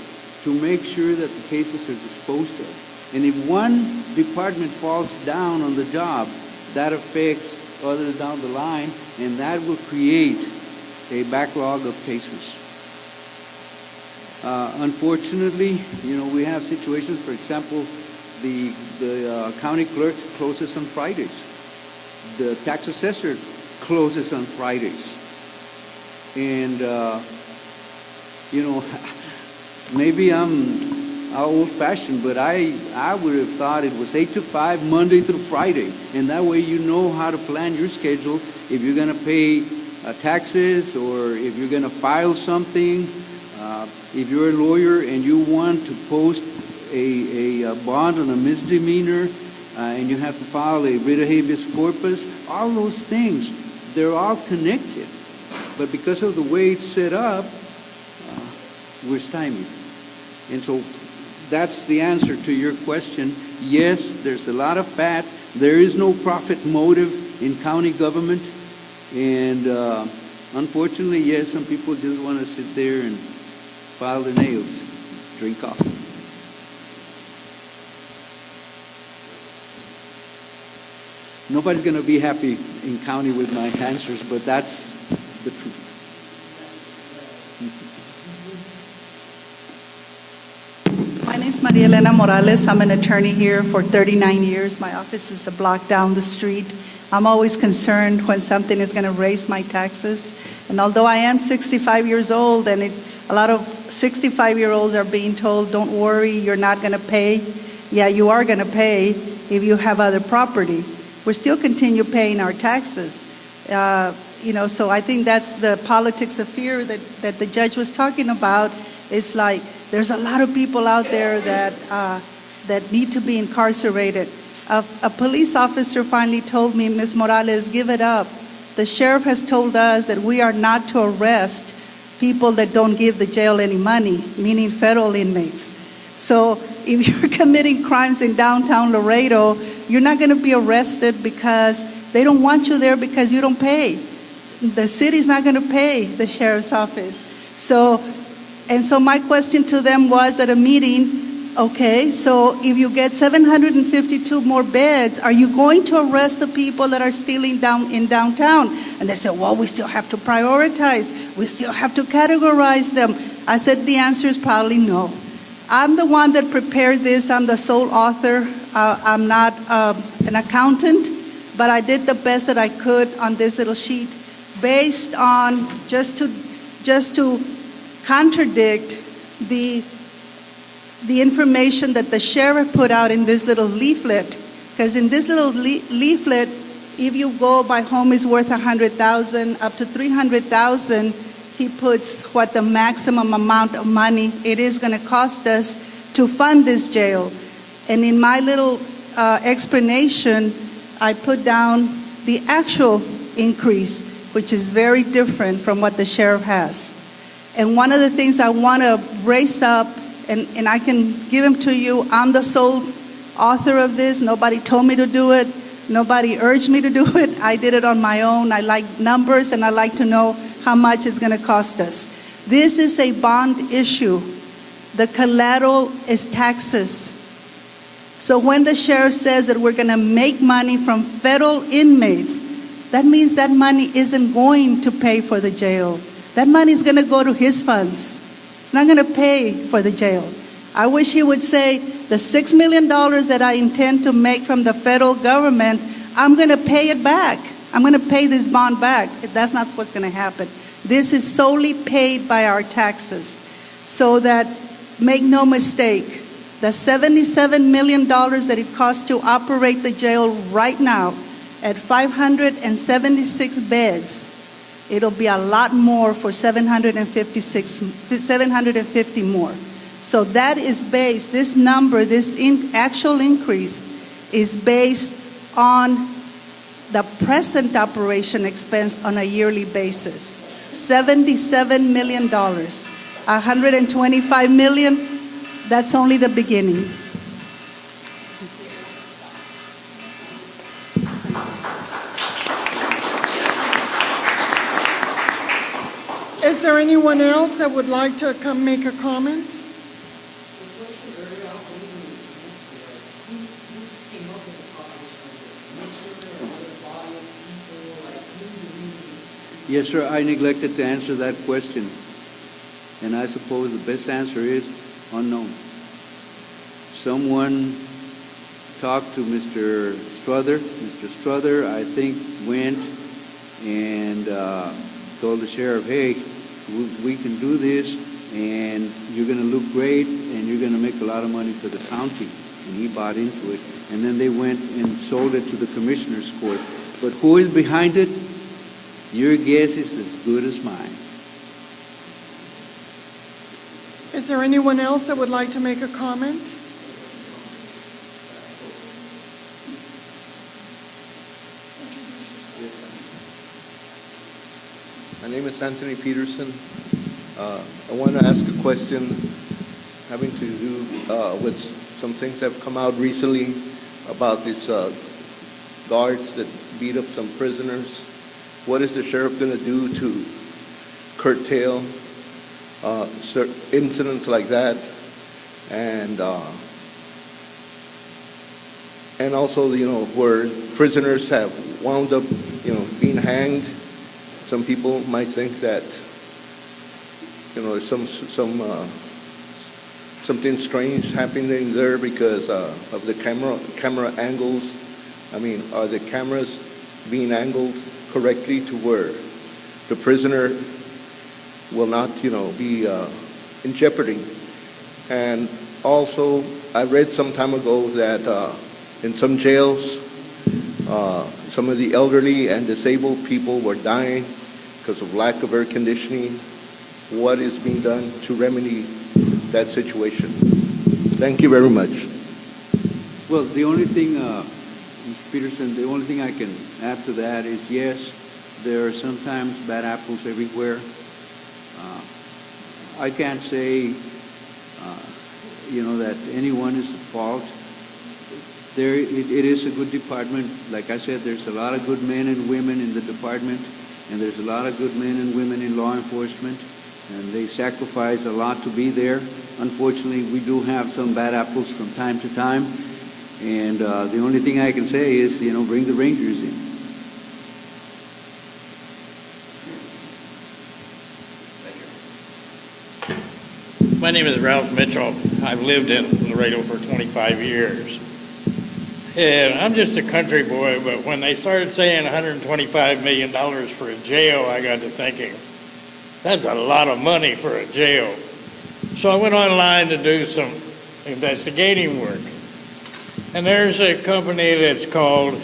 to make sure that the cases are disposed of. And if one department falls down on the job, that affects others down the line, and that will create a backlog of cases. Unfortunately, we have situations, for example, the county clerk closes on Fridays. The tax assessor closes on Fridays. And, maybe I'm old-fashioned, but I would have thought it was 8 to 5, Monday through Friday. And that way you know how to plan your schedule. If you're going to pay taxes, or if you're going to file something, if you're a lawyer and you want to post a bond on a misdemeanor, and you have to file a writ of habeas corpus, all those things, they're all connected. But because of the way it's set up, we're stymied. And so that's the answer to your question. Yes, there's a lot of fat. There is no profit motive in county government. And unfortunately, yes, some people just want to sit there and file their nails, drink coffee. Nobody's going to be happy in county with my answers, but that's the truth. My name is Maria Elena Morales. I'm an attorney here for 39 years. My office is a block down the street. I'm always concerned when something is going to raise my taxes. And although I am 65 years old, and a lot of 65-year-olds are being told, don't worry, you're not going to pay. Yeah, you are going to pay if you have other property. We still continue paying our taxes. So I think that's the politics of fear that the judge was talking about. It's like there's a lot of people out there that need to be incarcerated. A police officer finally told me, Ms. Morales, give it up. The sheriff has told us that we are not to arrest people that don't give the jail any money, meaning federal inmates. So if you're committing crimes in downtown Laredo, you're not going to be arrested because they don't want you there because you don't pay. The city's not going to pay the sheriff's office. So my question to them was at a meeting, okay, so if you get 752 more beds, are you going to arrest the people that are stealing in downtown? And they said, well, we still have to prioritize. We still have to categorize them. I said, the answer is probably no. I'm the one that prepared this. I'm the sole author. I'm not an accountant, but I did the best that I could on this little sheet based on just to contradict the information that the sheriff put out in this little leaflet. Because in this little leaflet, if you go, my home is worth $100,000 up to $300,000, he puts what the maximum amount of money it is going to cost us to fund this jail. And in my little explanation, I put down the actual increase, which is very different from what the sheriff has. And one of the things I want to raise up, and I can give them to you, I'm the sole author of this. Nobody told me to do it. Nobody urged me to do it. I did it on my own. I like numbers, and I like to know how much it's going to cost us. This is a bond issue. The collateral is taxes. So when the sheriff says that we're going to make money from federal inmates, that means that money isn't going to pay for the jail. That money is going to go to his funds. It's not going to pay for the jail. I wish he would say, the $6 million that I intend to make from the federal government, I'm going to pay it back. I'm going to pay this bond back. That's not what's going to happen. This is solely paid by our taxes. So that, make no mistake, the $77 million that it costs to operate the jail right now at 576 beds, it'll be a lot more for 750 more. So that is based, this number, this actual increase is based on the present operation expense on a yearly basis. $77 million. $125 million, that's only the beginning. Is there anyone else that would like to come make a comment? Yes, sir, I neglected to answer that question. And I suppose the best answer is unknown. Someone talked to Mr. Struther. Mr. Struther, I think, went and told the sheriff, hey, we can do this, and you're going to look great, and you're going to make a lot of money for the county. And he bought into it. And then they went and sold it to the commissioner's court. But who is behind it? Your guess is as good as mine. Is there anyone else that would like to make a comment? My name is Anthony Peterson. I want to ask a question having to do with some things that have come out recently about these guards that beat up some prisoners. What is the sheriff going to do to curtail incidents like that? And also, where prisoners have wound up, being hanged. Some people might think that, there's something strange happening there because of the camera angles. I mean, are the cameras being angled correctly to where the prisoner will not, be in jeopardy? And also, I read some time ago that in some jails, some of the elderly and disabled people were dying because of lack of air conditioning. What is being done to remedy that situation? Thank you very much. Well, the only thing, Mr. Peterson, the only thing I can add to that is, yes, there are sometimes bad apples everywhere. I can't say, that anyone is at fault. It is a good department. Like I said, there's a lot of good men and women in the department, and there's a lot of good men and women in law enforcement, and they sacrifice a lot to be there. Unfortunately, we do have some bad apples from time to time, and the only thing I can say is, bring the Rangers in. My name is Ralph Mitchell. I've lived in Laredo for 25 years. And I'm just a country boy, but when they started saying $125 million for a jail, I got to thinking, that's a lot of money for a jail. So I went online to do some investigating work. And there's a company that's called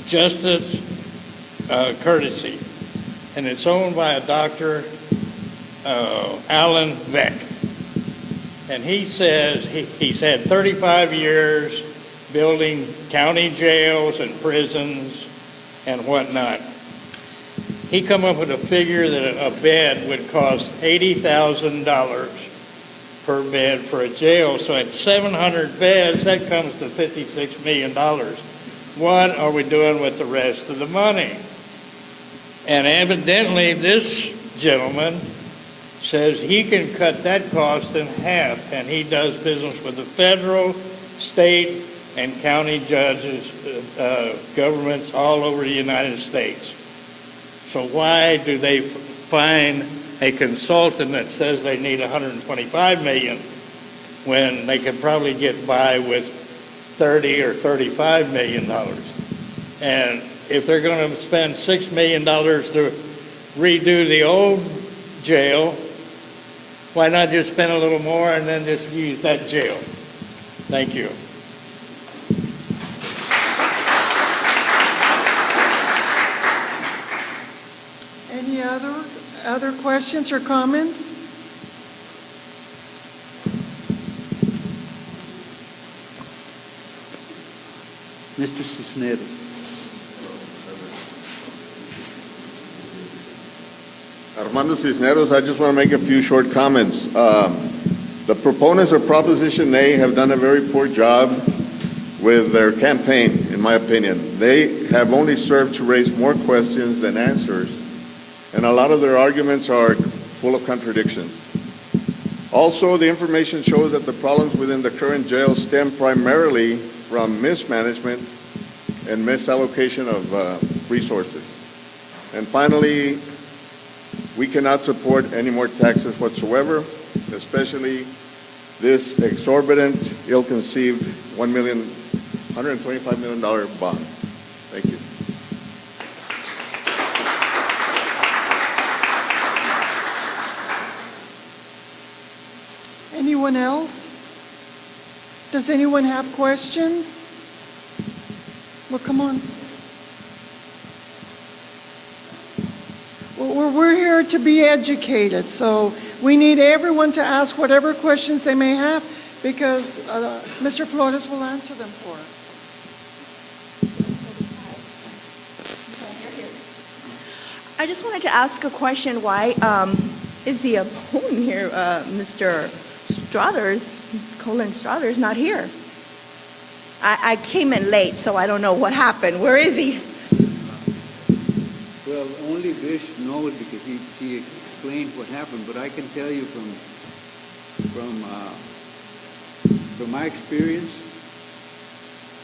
Justice Courtesy. And it's owned by a Dr. Alan Beck. And he says he's had 35 years building county jails and prisons and whatnot. He come up with a figure that a bed would cost $80,000 per bed for a jail. So at 700 beds, that comes to $56 million. What are we doing with the rest of the money? And evidently, this gentleman says he can cut that cost in half, and he does business with the federal, state, and county judges, governments all over the United States. So why do they find a consultant that says they need $125 million when they could probably get by with $30 or $35 million? And if they're going to spend $6 million to redo the old jail, why not just spend a little more and then just use that jail? Thank you. Any other questions or comments? Mr. Cisneros. Armando Cisneros, I just want to make a few short comments. The proponents of Proposition A have done a very poor job with their campaign, in my opinion. They have only served to raise more questions than answers, and a lot of their arguments are full of contradictions. Also, the information shows that the problems within the current jail stem primarily from mismanagement and misallocation of resources. And finally, we cannot support any more taxes whatsoever, especially this exorbitant, ill-conceived $125 million bond. Thank you. Anyone else? Does anyone have questions? Well, come on. Well, we're here to be educated, so we need everyone to ask whatever questions they may have, because Mr. Flores will answer them for us. I just wanted to ask a question. Why is the opponent here, Mr. Colin Struthers, not here. I came in late, so I don't know what happened. Where is he? Well, only Vish knows because he explained what happened, but I can tell you from my experience,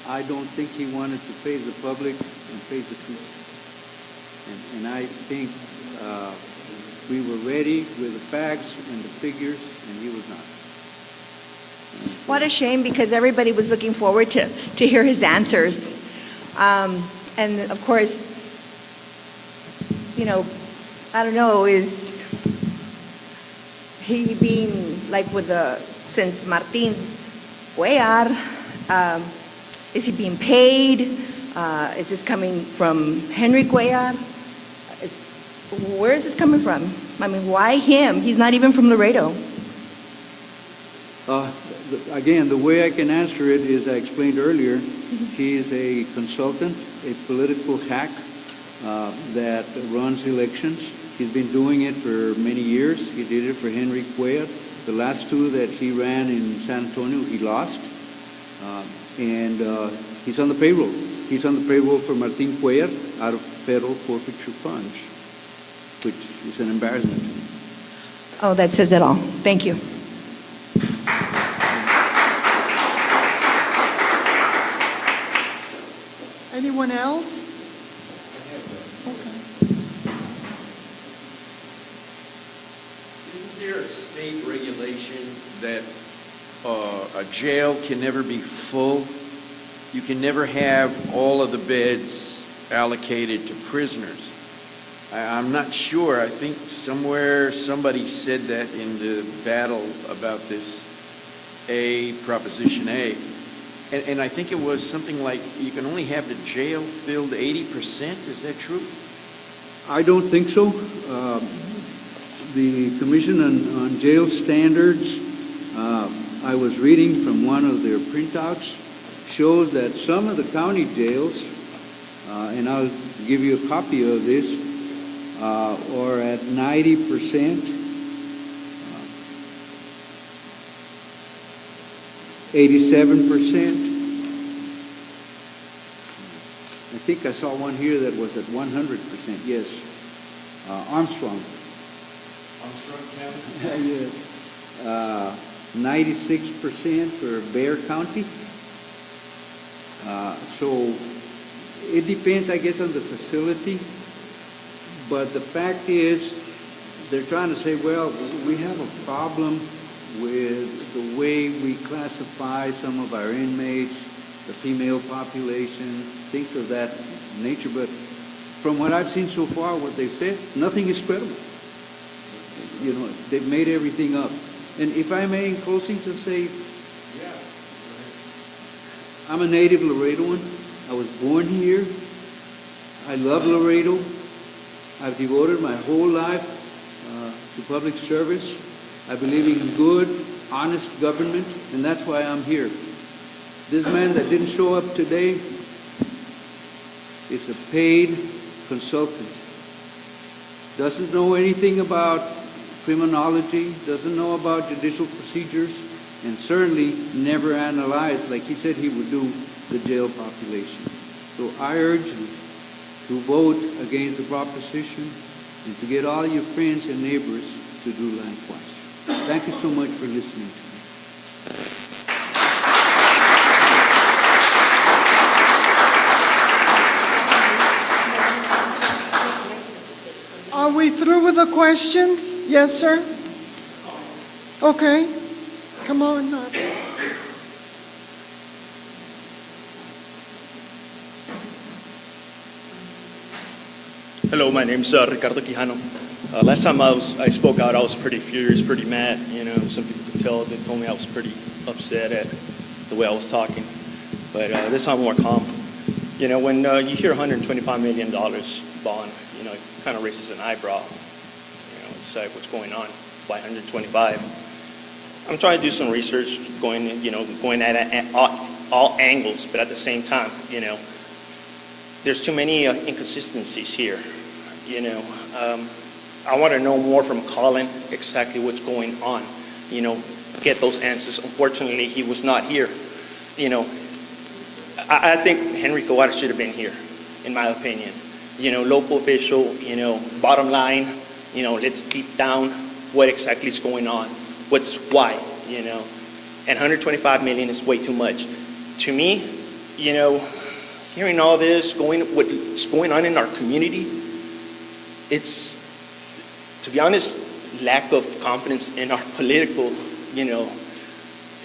I don't think he wanted to face the public and face the truth. And I think we were ready with the facts and the figures, and he was not. What a shame, because everybody was looking forward to hear his answers. And of course, you know, I don't know, is he being like since Martin Cuellar, is he being paid? Is this coming from Henry Cuellar? Where is this coming from? I mean, why him? He's not even from Laredo. Again, the way I can answer it is I explained earlier, he is a consultant, a political hack that runs elections. He's been doing it for many years. He did it for Henry Cuellar. The last two that he ran in San Antonio, he lost. And he's on the payroll. He's on the payroll for Martin Cuellar out of federal forfeiture funds, which is an embarrassment to me. Oh, that says it all. Thank you. Anyone else? Okay. Isn't there a state regulation that a jail can never be full? You can never have all of the beds allocated to prisoners. I'm not sure. I think somewhere somebody said that in the battle about this Proposition A. And I think it was something like you can only have the jail filled 80%. Is that true? I don't think so. The Commission on Jail Standards, I was reading from one of their printouts, shows that some of the county jails, and I'll give you a copy of this, are at 90%, 87%. I think I saw one here that was at 100%, yes. Armstrong. Armstrong County? Yes. 96% for Bexar County. So it depends, I guess, on the facility. But the fact is, they're trying to say, well, we have a problem with the way we classify some of our inmates, the female population, things of that nature. But from what I've seen so far, what they've said, nothing is credible. You know, they've made everything up. And if I may, in closing, to say, I'm a native Laredoan. I was born here. I love Laredo. I've devoted my whole life to public service. I believe in good, honest government, and that's why I'm here. This man that didn't show up today is a paid consultant. Doesn't know anything about criminology, doesn't know about judicial procedures, and certainly never analyzed, like he said he would do, the jail population. So I urge you to vote against the proposition and to get all your friends and neighbors to do likewise. Thank you so much for listening to me. Are we through with the questions? Yes, sir? Okay. Come on up. Hello, my name's Ricardo Quijano. Last time I spoke out, I was pretty furious, pretty mad. You know, some people could tell. They told me I was pretty upset at the way I was talking. But this time I'm more calm. You know, when you hear $125 million bond, you know, it kind of raises an eyebrow. You know, it's like, what's going on? Why 125? I'm trying to do some research, going at all angles, but at the same time, you know, there's too many inconsistencies here. You know, I want to know more from Colin exactly what's going on, get those answers. Unfortunately, he was not here. I think Henry Coar should have been here, in my opinion. Local official, bottom line, let's deep down what exactly is going on, why, and 125 million is way too much. To me, hearing all this, what's going on in our community, it's, to be honest, lack of confidence in our political,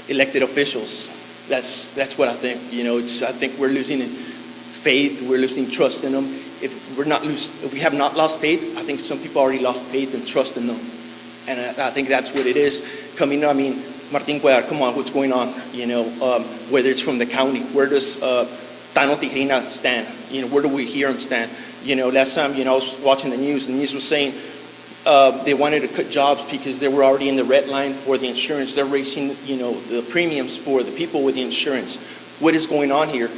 elected officials. That's what I think. I think we're losing faith, we're losing trust in them. If we have not lost faith, I think some people already lost faith and trust in them. And I think that's what it is. Martin Cuellar, come on, what's going on? Whether it's from the county, where does Tano Tijerina stand? Where do we hear him stand? Last time, I was watching the news was saying they wanted to cut jobs because they were already in the red line for the insurance. They're raising, the premiums for the people with the insurance. What is going on here?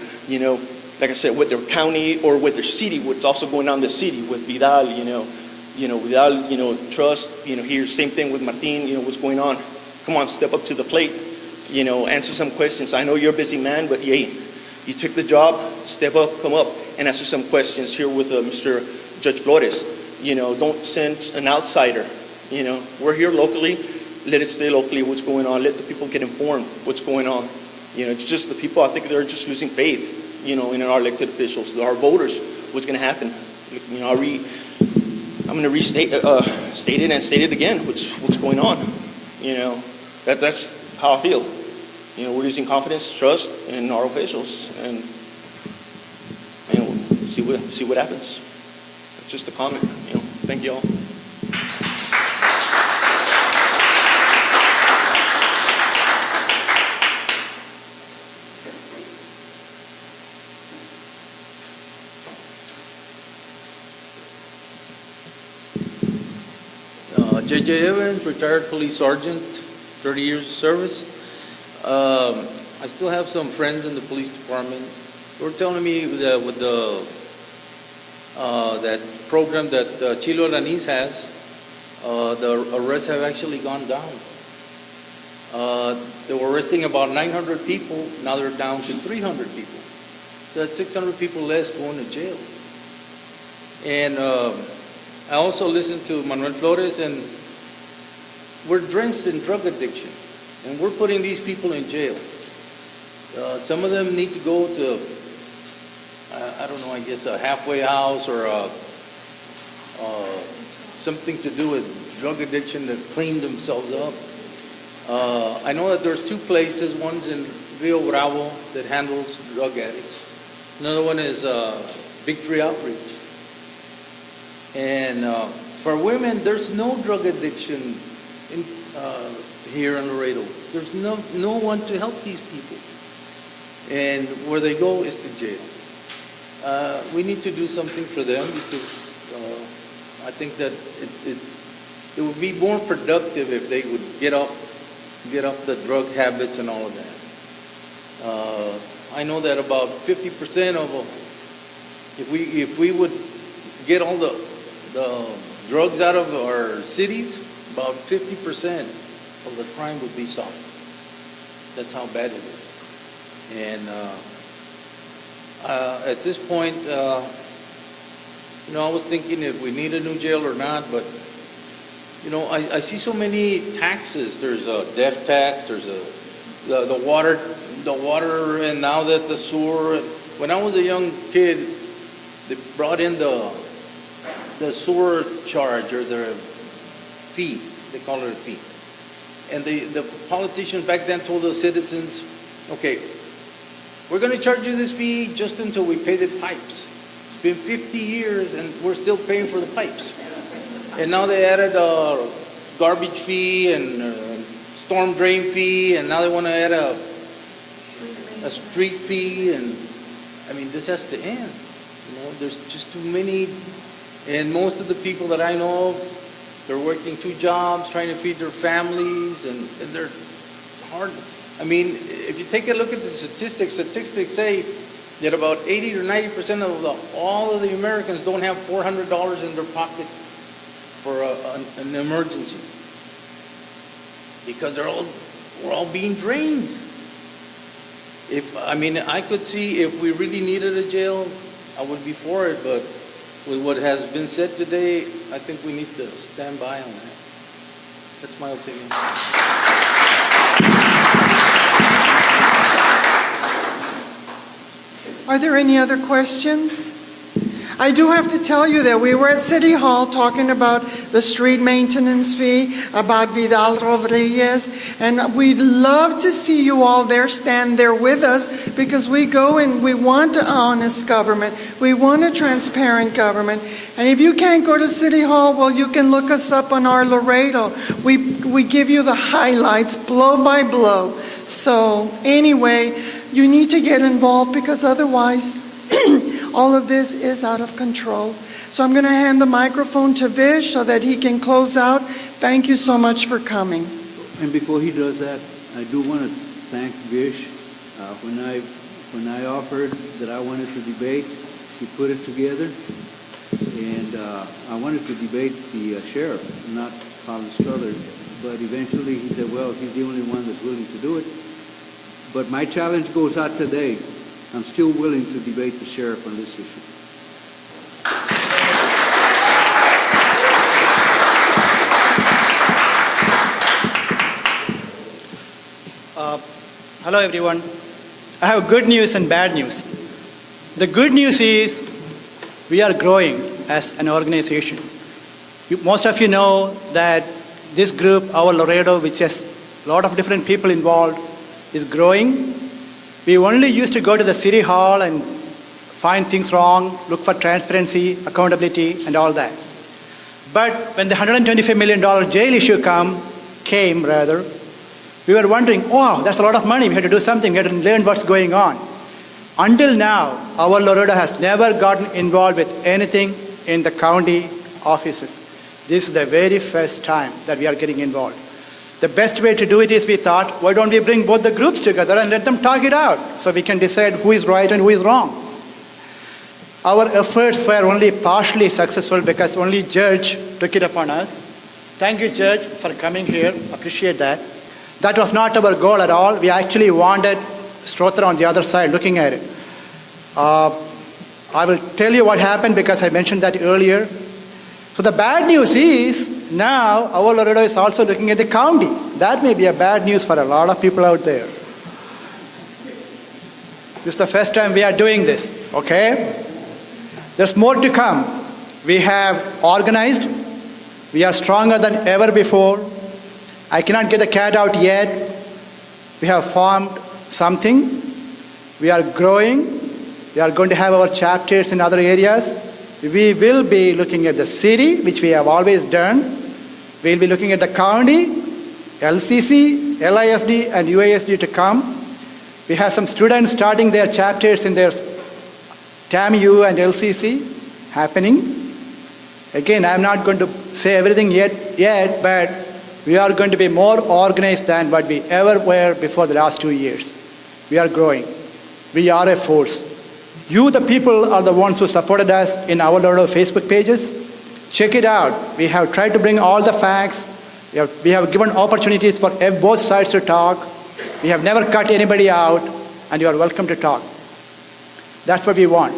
Like I said, with their county or with their city, what's also going on in the city with Vidal, Vidal, trust, here, same thing with Martin, what's going on? Come on, step up to the plate, answer some questions. I know you're a busy man, but hey, you took the job, step up, come up, and answer some questions here with Mr. Judge Flores. Don't send an outsider. We're here locally, let it stay locally, what's going on, let the people get informed what's going on. It's just the people, I think they're just losing faith, in our elected officials, our voters, what's going to happen. I'm going to restate state it and state it again, what's going on. That's how I feel. We're losing confidence, trust in our officials, and we'll see what happens. It's just a comment. Thank you all. J.J. Evans, retired police sergeant, 30 years of service. I still have some friends in the police department. They were telling me that with that program that Chilo Lanis has, the arrests have actually gone down. They were arresting about 900 people. Now they're down to 300 people. So that's 600 people less going to jail. And I also listened to Manuel Flores, and we're drenched in drug addiction, and we're putting these people in jail. Some of them need to go to, I don't know, I guess a halfway house or something to do with drug addiction to clean themselves up. I know that there's two places. One's in Rio Bravo that handles drug addicts. Another one is Victory Outreach. And for women, there's no drug addiction here in Laredo. There's no one to help these people. And where they go is to jail. We need to do something for them because I think that it would be more productive if they would get off the drug habits and all of that. I know that about 50% of if we would get all the drugs out of our cities, about 50% of the crime would be solved. That's how bad it is. And at this point, I was thinking if we need a new jail or not, but I see so many taxes. There's a death tax. There's the water, and now that the sewer. When I was a young kid, they brought in the sewer charge or the fee. They call it a fee. And the politicians back then told the citizens, okay, we're going to charge you this fee just until we pay the pipes. It's been 50 years and we're still paying for the pipes. And now they added a garbage fee and a storm drain fee, and now they want to add a street fee. And I mean, this has to end. There's just too many. And most of the people that I know, they're working 2 jobs, trying to feed their families, and they're hard. I mean, if you take a look at the statistics say that about 80 or 90% of all of the Americans don't have $400 in their pocket for an emergency. Because we're all being drained. I could see if we really needed a jail, I would be for it, but with what has been said today, I think we need to stand by on that. That's my opinion. Are there any other questions? I do have to tell you that we were at City Hall talking about the street maintenance fee, about Vidal Rodriguez, and we'd love to see you all there, stand there with us, because we go and we want an honest government. We want a transparent government. And if you can't go to City Hall, well, you can look us up on our Laredo. We give you the highlights, blow by blow. So anyway, you need to get involved, because otherwise all of this is out of control. So I'm going to hand the microphone to Vish so that he can close out. Thank you so much for coming. And before he does that, I do want to thank Vish. When I offered that I wanted to debate, he put it together. And I wanted to debate the sheriff, not Colin Struthers. But eventually he said, well, he's the only one that's willing to do it. But my challenge goes out today. I'm still willing to debate the sheriff on this issue. Hello everyone. I have good news and bad news. The good news is we are growing as an organization. Most of you know that this group, our Laredo, which has a lot of different people involved, is growing. We only used to go to the city hall and find things wrong, look for transparency, accountability, and all that. But when the $125 million jail issue came, we were wondering, wow, that's a lot of money. We had to do something. We had to learn what's going on. Until now, our Laredo has never gotten involved with anything in the county offices. This is the very first time that we are getting involved. The best way to do it is, we thought, why don't we bring both the groups together and let them talk it out so we can decide who is right and who is wrong. Our efforts were only partially successful because only Judge took it upon us. Thank you, Judge, for coming here. Appreciate that. That was not our goal at all. We actually wanted Strother on the other side looking at it. I will tell you what happened because I mentioned that earlier. So the bad news is, now our Laredo is also looking at the county. That may be a bad news for a lot of people out there. This is the first time we are doing this, okay? There's more to come. We have organized. We are stronger than ever before. I cannot get the cat out yet. We have formed something. We are growing. We are going to have our chapters in other areas. We will be looking at the city, which we have always done. We'll be looking at the county, LCC, LISD, and UASD to come. We have some students starting their chapters in their TAMU and LCC happening. Again, I'm not going to say everything yet, but we are going to be more organized than what we ever were before the last 2 years. We are growing. We are a force. You, the people, are the ones who supported us in our Laredo Facebook pages. Check it out. We have tried to bring all the facts. We have given opportunities for both sides to talk. We have never cut anybody out, and you are welcome to talk. That's what we want.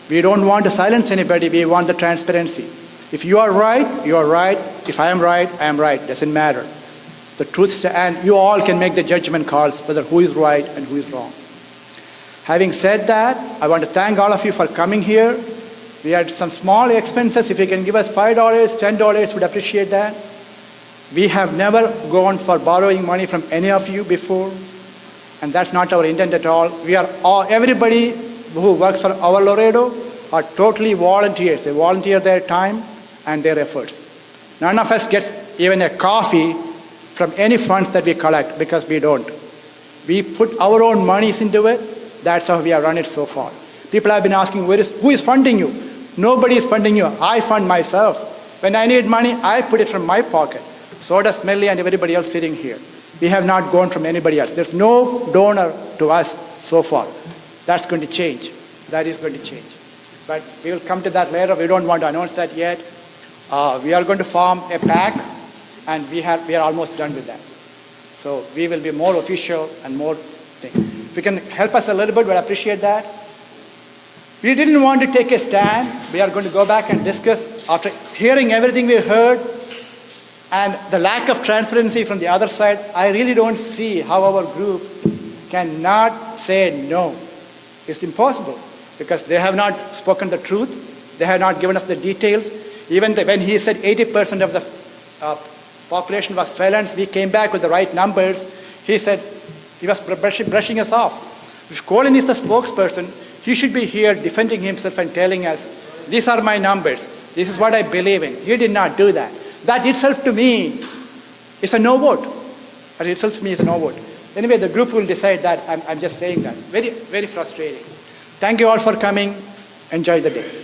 We don't want to silence anybody. We want the transparency. If you are right, you are right. If I am right, I am right. Doesn't matter. The truth, and you all can make the judgment calls whether who is right and who is wrong. Having said that, I want to thank all of you for coming here. We had some small expenses. If you can give us $5, $10, we'd appreciate that. We have never gone for borrowing money from any of you before, and that's not our intent at all. Everybody who works for our Laredo are totally volunteers. They volunteer their time and their efforts. None of us gets even a coffee from any funds that we collect, because we don't. We put our own monies into it. That's how we have run it so far. People have been asking, who is funding you? Nobody is funding you. I fund myself. When I need money, I put it from my pocket. So does Melly and everybody else sitting here. We have not gone from anybody else. There's no donor to us so far. That's going to change. That is going to change. But we will come to that later. We don't want to announce that yet. We are going to form a pack, and we are almost done with that. So we will be more official and more thing. If you can help us a little bit, we'd appreciate that. We didn't want to take a stand. We are going to go back and discuss after hearing everything we heard and the lack of transparency from the other side. I really don't see how our group cannot say no. It's impossible because they have not spoken the truth. They have not given us the details. Even when he said 80% of the population was felons, we came back with the right numbers. He said he was brushing us off. If Colin is the spokesperson, he should be here defending himself and telling us, these are my numbers. This is what I believe in. He did not do that. That itself to me is a no vote. That itself to me is a no vote. Anyway, the group will decide that. I'm just saying that. Very, very frustrating. Thank you all for coming. Enjoy the day.